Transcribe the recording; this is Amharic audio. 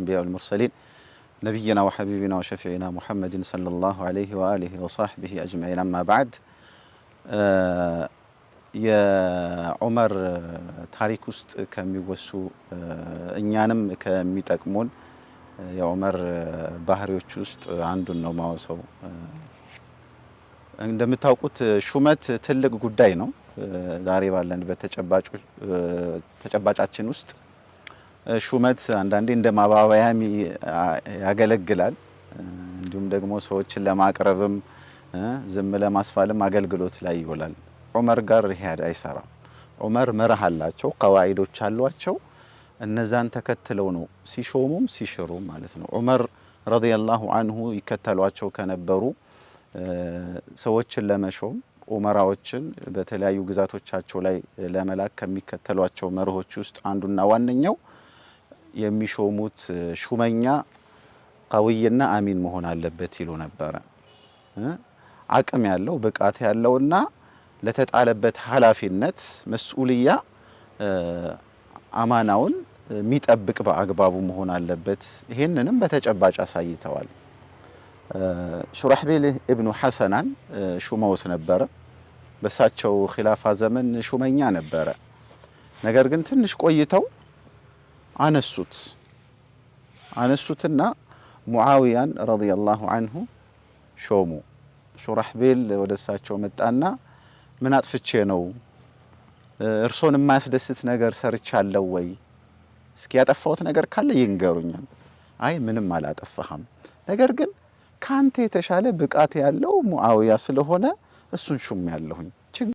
الأنبياء والمرسلين نبينا وحبيبنا وشفيعنا محمد صلى الله عليه وآله وصحبه أجمعين أما بعد يا عمر تاريخ ውስጥ ከሚወሱ እኛንም ከሚጠቅሙን የዑመር ባህሪዎች ውስጥ አንዱን ነው ማወሳው እንደምታውቁት ሹመት ትልቅ ጉዳይ ነው ዛሬ ባለንበት ተጨባጫችን ውስጥ ሹመት አንዳንዴ እንደ ማባባያም ያገለግላል እንዲሁም ደግሞ ሰዎችን ለማቅረብም ዝም ለማስፋልም አገልግሎት ላይ ይውላል ዑመር ጋር ይሄድ አይሰራም ዑመር መርህ አላቸው ቀዋኢዶች አሏቸው እነዛን ተከትለው ነው ሲሾሙም ሲሽሩም ማለት ነው ዑመር ረዲየላሁ ዐንሁ ይከተሏቸው ከነበሩ ሰዎችን ለመሾም ዑመራዎችን በተለያዩ ግዛቶቻቸው ላይ ለመላክ ከሚከተሏቸው መርሆች ውስጥ አንዱና ዋነኛው የሚሾሙት ሹመኛ ቀውይና አሚን መሆን አለበት ይሉ ነበር አቅም ያለው ብቃት ያለውና ለተጣለበት ሐላፊነት መስኡልያ አማናውን የሚጠብቅ በአግባቡ መሆን አለበት ይሄንንም በተጨባጭ አሳይተዋል ሹራህቢል ኢብኑ ሐሰናን ሹመውት ነበር በሳቸው ኺላፋ ዘመን ሹመኛ ነበር ነገር ግን ትንሽ ቆይተው አነሱትና ሙአዊያን ረዲየላሁ ዐንሁ ሾሙ ሹራህቢል ወደሳቸው መጣና ምን አጥፍቼ ነው እርሶን የማያስደስት ነገር ሰርቻለሁ ወይ እስኪ ያጠፋሁት ነገር ካለ ይንገሩኛል አይ ምንም አላጠፋህም ነገር ግን ካንተ የተሻለ ብቃት ያለው ሙአዊያ ስለሆነ እሱን ሹም ያለሁኝ